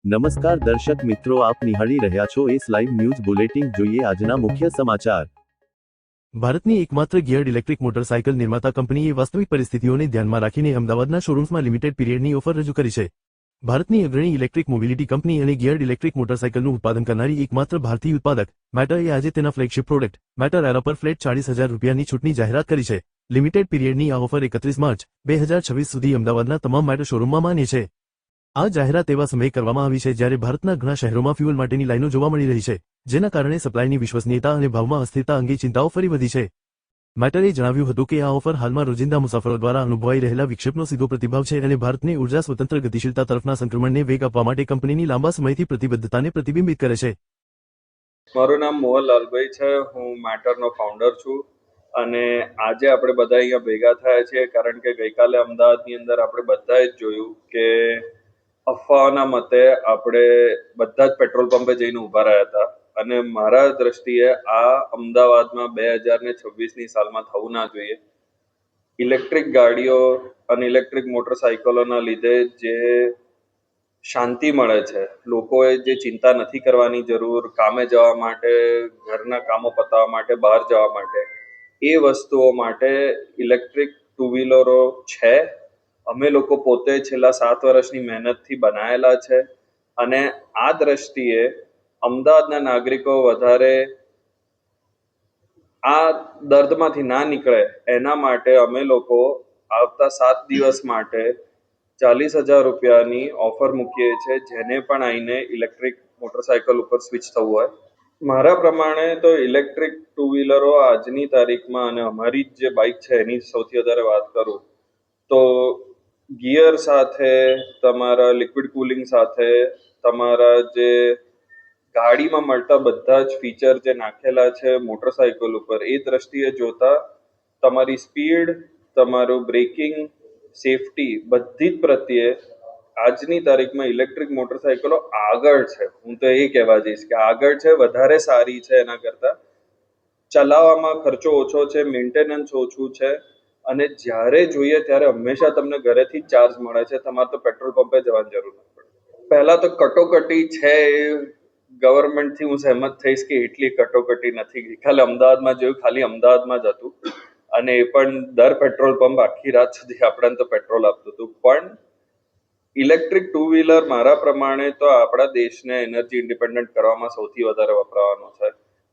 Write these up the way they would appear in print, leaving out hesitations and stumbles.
નમસ્કાર દર્શક મિત્રો, આપ નિહાળી રહ્યા છો એસ લાઈવ ન્યૂઝ બુલેટિન. જોઈએ આજના મુખ્ય સમાચાર. ભારતની એકમાત્ર ગિયર્ડ ઇલેક્ટ્રિક મોટરસાયકલ નિર્માતા કંપનીએ વાસ્તવિક પરિસ્થિતિઓને ધ્યાનમાં રાખીને અમદાવાદના શોરૂમ્સમાં લિમિટેડ પીરિયડની ઓફર રજૂ કરી છે. ભારતની અગ્રણી ઇલેક્ટ્રિક મોબિલિટી કંપની અને ગિયર્ડ ઇલેક્ટ્રિક મોટરસાયકલનું ઉત્પાદન કરનારી એકમાત્ર ભારતીય ઉત્પાદક મેટરએ આજે તેના ફ્લેગશિપ પ્રોડક્ટ મેટર એરા પર ફ્લેટ 40,000 રૂપિયાની છૂટની જાહેરાત કરી છે. લિમિટેડ પીરિયડની આ ઓફર 31 માર્ચ 2026 સુધી અમદાવાદના તમામ મેટર શોરૂમમાં માન્ય છે. આ જાહેરાત એવા સમયે કરવામાં આવી છે જ્યારે ભારતના ઘણા શહેરોમાં ફ્યુઅલ માટેની લાઈનો જોવા મળી રહી છે, જેના કારણે સપ્લાયની વિશ્વસનીયતા અને ભાવમાં અસ્થિરતા અંગે ચિંતાઓ ફરી વધી છે. મેટરે જણાવ્યું હતું કે આ ઓફર હાલમાં રોજિંદા મુસાફરો દ્વારા અનુભવાઈ રહેલા વિક્ષેપનો સીધો પ્રતિભાવ છે અને ભારતને ઉર્જા સ્વતંત્ર ગતિશીલતા તરફના સંક્રમણને વેગ આપવા માટે કંપનીની લાંબા સમયથી પ્રતિબદ્ધતાને પ્રતિબિંબિત કરે છે. મારું નામ મોહન લાલભાઈ છે. હું મેટરનો ફાઉન્ડર છું અને આજે આપણે બધા અહીંયા ભેગા થયા છીએ કારણ કે ગઈકાલે અમદાવાદની અંદર આપણે બધાએ જ જોયું કે અફવાઓના મતે આપણે બધા જ પેટ્રોલ પંપે જઈને ઊભા રહ્યા હતા અને મારા દ્રષ્ટિએ આ અમદાવાદમાં 2026ની સાલમાં થવું ના જોઈએ. ઇલેક્ટ્રિક ગાડીઓ અને ઇલેક્ટ્રિક મોટરસાયકલોના લીધે જે શાંતિ મળે છે, લોકોએ જે ચિંતા નથી કરવાની જરૂર કામે જવા માટે, ઘરના કામો પતાવવા માટે, બહાર જવા માટે, એ વસ્તુઓ માટે ઇલેક્ટ્રિક ટુ વ્હીલરો છે. અમે લોકો પોતે છેલ્લા 7 વર્ષની મહેનતથી બનાયેલા છે અને આ દ્રષ્ટિએ અમદાવાદના નાગરિકો વધારે આ દર્દમાંથી ના નીકળે એના માટે અમે લોકો આવતા 7 દિવસ માટે 40,000 રૂપિયાની ઓફર મૂકીએ છીએ, જેને પણ આવીને ઇલેક્ટ્રિક મોટરસાયકલ ઉપર સ્વિચ થવું હોય. મારા પ્રમાણે તો ઇલેક્ટ્રિક ટુ વ્હીલરો આજની તારીખમાં, અને અમારી જ જે બાઇક છે એની સૌથી વધારે વાત કરું તો ગિયર સાથે, તમારા લિક્વિડ કુલિંગ સાથે, તમારા જે ગાડીમાં મળતા બધા જ ફીચર જે નાખેલા છે મોટરસાયકલ ઉપર, એ દ્રષ્ટિએ જોતા તમારી સ્પીડ, તમારું બ્રેકિંગ, સેફટી બધી જ પ્રત્યે આજની તારીખમાં ઇલેક્ટ્રિક મોટરસાયકલો આગળ છે. હું તો એ કહેવા જઈશ કે આગળ છે, વધારે સારી છે. એના કરતાં ચલાવવામાં ખર્ચો ઓછો છે, મેન્ટેનન્સ ઓછું છે અને જ્યારે જોઈએ ત્યારે હંમેશા તમને ઘરેથી જ ચાર્જ મળે છે. તમારે તો પેટ્રોલ પંપે જવાની જરૂર નથી પડતી. પહેલા તો કટોકટી છે, ગવર્મેન્ટથી હું સહેમત થઈશ કે એટલી કટોકટી નથી. ખાલી અમદાવાદમાં જોયું, ખાલી અમદાવાદમાં જ હતું અને એ પણ દર પેટ્રોલ પંપ આખી રાત સુધી આપણને તો પેટ્રોલ આપતું હતું. પણ ઇલેક્ટ્રિક ટુ વ્હીલર મારા પ્રમાણે તો આપણા દેશને એનર્જી ઇન્ડિપેન્ડન્ટ કરવામાં સૌથી વધારે વપરાવાનો છે,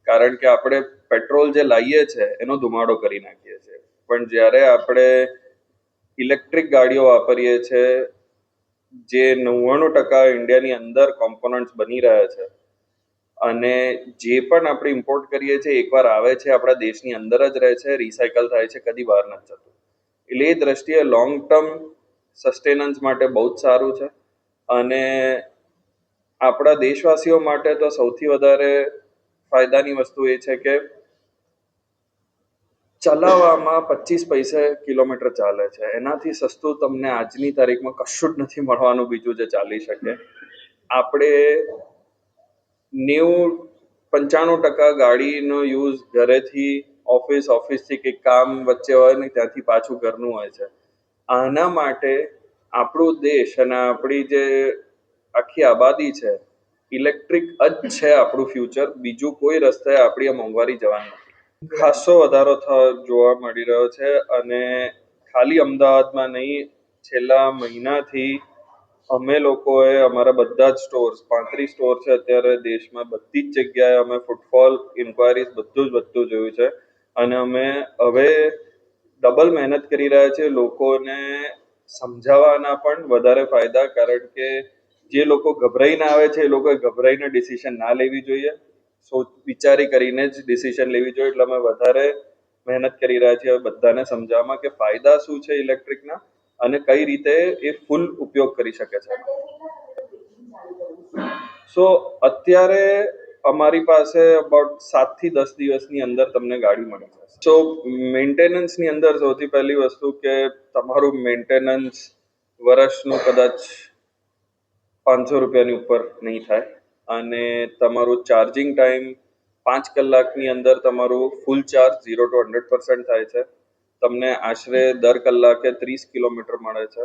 કારણ કે આપણે પેટ્રોલ જે લાવીએ છીએ એનો ધુમાડો કરી નાખીએ છીએ. પણ જ્યારે આપણે ઇલેક્ટ્રિક ગાડીઓ વાપરીએ છીએ, જે 99% ઇન્ડિયાની અંદર કોમ્પોનન્ટ્સ બની રહ્યા છે અને જે પણ આપણે ઇમ્પોર્ટ કરીએ છીએ એકવાર આવે છે આપણા દેશની અંદર જ રહે છે, રિસાયકલ થાય છે, કદી બહાર નથી જતું. એટલે એ દ્રષ્ટિએ લોંગ ટર્મ સસ્ટેનન્સ માટે બહુ જ સારું છે અને આપણા દેશવાસીઓ માટે તો સૌથી વધારે ફાયદાની વસ્તુ એ છે કે ચલાવવામાં 25 પૈસે કિલોમીટર ચાલે છે. એનાથી સસ્તું તમને આજની તારીખમાં કશું જ નથી મળવાનું બીજું જે ચાલી શકે. આપણે 95% ગાડીનો યુઝ ઘરેથી ઓફિસ, ઓફિસથી કંઈક કામ વચ્ચે હોય ને ત્યાંથી પાછું ઘરનું હોય છે. આના માટે આપણો દેશ અને આપણી જે આખી આબાદી છે, ઇલેક્ટ્રિક જ છે આપણું ફ્યુચર. બીજું કોઈ રસ્તે આપણી આ મોંઘવારી જવાની નથી. ખાસો વધારો જોવા મળી રહ્યો છે અને ખાલી અમદાવાદમાં નહીં, છેલ્લા મહિનાથી અમે લોકોએ અમારા બધા જ સ્ટોર્સ, 35 સ્ટોર છે અત્યારે દેશમાં, બધી જ જગ્યાએ અમે ફૂટફોલ, ઇન્ક્વાયરીઝ બધું જોયું છે અને અમે હવે ડબલ મહેનત કરી રહ્યા છીએ લોકોને સમજાવવાના પણ વધારે ફાયદા. કારણ કે જે લોકો ગભરાઈને આવે છે એ લોકોએ ગભરાઈને ડિસિઝન ના લેવી જોઈએ, વિચારી કરીને જ ડિસિઝન લેવી જોઈએ. એટલે અમે વધારે મહેનત કરી રહ્યા છીએ બધાને સમજાવવામાં કે ફાયદા શું છે ઇલેક્ટ્રિકના અને કઈ રીતે એ ફૂલ ઉપયોગ કરી શકે છે. સો અત્યારે અમારી પાસે અબાઉટ 7 થી 10 દિવસની અંદર તમને ગાડી મળી જશે. સો મેન્ટેનન્સની અંદર સૌથી પહેલી વસ્તુ કે તમારું મેન્ટેનન્સ વર્ષનું કદાચ 500 રૂપિયાની ઉપર નહીં થાય અને તમારું ચાર્જિંગ ટાઈમ 5 કલાકની અંદર તમારું ફૂલ ચાર્જ 0 to 100% થાય છે. તમને આશરે દર કલાકે 30 કિલોમીટર મળે છે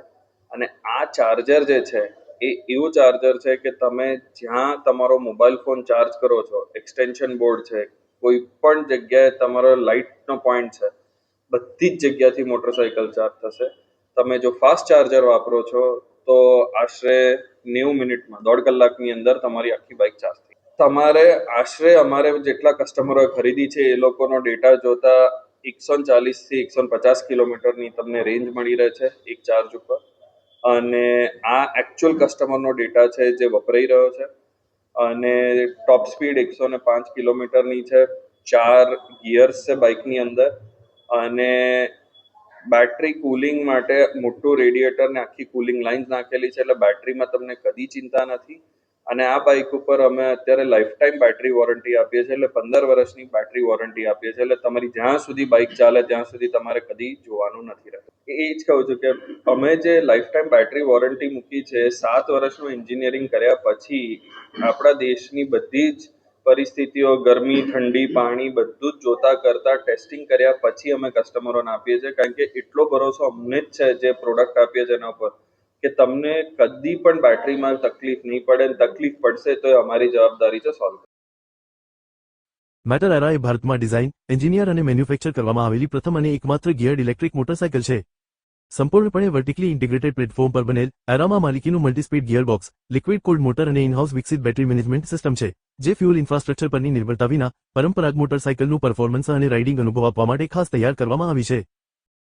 અને આ ચાર્જર જે છે એ એવું ચાર્જર છે કે તમે જ્યાં તમારો મોબાઈલ ફોન ચાર્જ કરો છો, એક્સટેન્શન બોર્ડ છે, કોઈ પણ જગ્યાએ તમારો લાઇટનો પોઈન્ટ છે, બધી જ જગ્યાથી મોટરસાયકલ ચાર્જ થશે. તમે જો ફાસ્ટ ચાર્જર વાપરો છો તો આશરે 90 મિનિટમાં 1.5 કલાકની અંદર તમારી આખી બાઇક ચાર્જ થઈ. તમારે આશરે અમારે જેટલા કસ્ટમરોએ ખરીદી છે એ લોકોનો ડેટા જોતા 140 થી 150 કિલોમીટરની તમને રેન્જ મળી રહે છે એક ચાર્જ ઉપર. અને આ એકચ્યુઅલ કસ્ટમરનો ડેટા છે જે વપરાઈ રહ્યો છે. અને ટોપ સ્પીડ 105 કિલોમીટરની છે. 4 ગિયર્સ છે બાઇકની અંદર. અને બેટરી કુલિંગ માટે મોટું રેડિએટર ને આખી કુલિંગ લાઇન્સ નાખેલી છે, એટલે બેટરીમાં તમને કદી ચિંતા નથી. અને આ બાઇક ઉપર અમે અત્યારે લાઈફ ટાઈમ બેટરી વોરંટી આપીએ છીએ, એટલે 15 વર્ષની બેટરી વોરંટી આપીએ છીએ, એટલે તમારી જ્યાં સુધી બાઇક ચાલે ત્યાં સુધી તમારે કદી જોવાનું નથી રહેતું. એ જ કહું છું કે અમે જે લાઈફ ટાઈમ બેટરી વોરંટી મૂકી છે, 7 વર્ષનું એન્જિનિયરિંગ કર્યા પછી આપણા દેશની બધી જ પરિસ્થિતિઓ, ગરમી, ઠંડી, પાણી બધું જ જોતા કરતા ટેસ્ટિંગ કર્યા પછી અમે કસ્ટમરોને આપીએ છીએ, કારણ કે એટલો ભરોસો અમને જ છે જે પ્રોડક્ટ આપીએ છીએ એના ઉપર, કે તમને કદી પણ બેટરીમાં તકલીફ નહીં પડે. તકલીફ પડશે તો એ અમારી જવાબદારી છે સોલ્વ. મેટર એરા એ ભારતમાં ડિઝાઇન, એન્જિનિયર અને મેન્યુફેક્ચર કરવામાં આવેલી પ્રથમ અને એકમાત્ર ગિયર્ડ ઇલેક્ટ્રિક મોટરસાયકલ છે. સંપૂર્ણપણે વર્ટિકલી ઇન્ટિગ્રેટેડ પ્લેટફોર્મ પર બનેલ એરામાં માલિકીનું મલ્ટીસ્પીડ ગિયરબોક્સ, લિક્વિડ કુલ્ડ મોટર અને ઇનહાઉસ વિકસિત બેટરી મેનેજમેન્ટ સિસ્ટમ છે, જે ફ્યુઅલ ઇન્ફ્રાસ્ટ્રક્ચર પરની નિર્ભરતા વિના પરંપરાગત મોટરસાયકલનું પરફોર્મન્સ અને રાઇડિંગ અનુભવ આપવા માટે ખાસ તૈયાર કરવામાં આવી છે.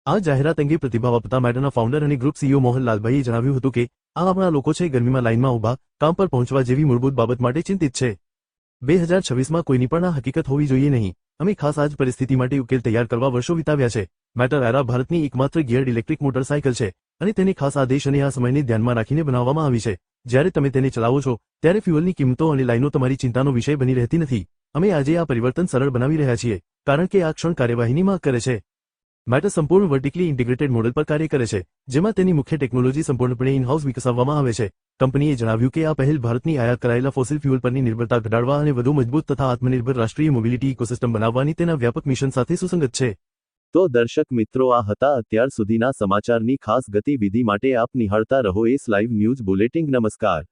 આ જાહેરાત અંગે પ્રતિભાવ આપતા મેટરના ફાઉન્ડર અને ગ્રુપ સીઈઓ મોહન લાલભાઈએ જણાવ્યું હતું કે આ આપણા લોકો છે ગરમીમાં લાઇનમાં ઊભા, કામ પર પહોંચવા જેવી મૂળભૂત બાબત માટે ચિંતિત છે. 2026માં કોઈની પણ આ હકીકત હોવી જોઈએ નહીં. અમે ખાસ આ જ પરિસ્થિતિ માટે ઉકેલ તૈયાર કરવા વર્ષો વિતાવ્યા છે. મેટર એરા ભારતની એકમાત્ર ગિયર્ડ ઇલેક્ટ્રિક મોટરસાયકલ છે અને તેને ખાસ આદેશ અને આ સમયને ધ્યાનમાં રાખીને બનાવવામાં આવી છે. જ્યારે તમે તેને ચલાવો છો ત્યારે ફ્યુઅલની કિંમતો અને લાઇનો તમારી ચિંતાનો વિષય બની રહેતી નથી. અમે આજે આ પરિવર્તન સરળ બનાવી રહ્યા છીએ કારણ કે આ ક્ષણ કાર્યવાહીની માંગ કરે છે. મેટર સંપૂર્ણ વર્ટિકલી ઇન્ટિગ્રેટેડ મોડેલ પર કાર્ય કરે છે, જેમાં તેની મુખ્ય ટેકનોલોજી સંપૂર્ણપણે ઇનહાઉસ વિકસાવવામાં આવે છે. કંપનીએ જણાવ્યું કે આ પહેલ ભારતની આયાત કરાયેલા ફોસિલ ફ્યુઅલ પરની નિર્ભરતા ઘટાડવા અને વધુ મજબૂત તથા આત્મનિર્ભર રાષ્ટ્રીય મોબિલિટી ઇકોસિસ્ટમ બનાવવાની તેના વ્યાપક મિશન સાથે સુસંગત છે. તો દર્શક મિત્રો, આ હતા અત્યાર સુધીના સમાચારની ખાસ ગતિવિધિ માટે આપ નિહાળતા રહો એસ લાઈવ ન્યૂઝ બુલેટિન. નમસ્કાર.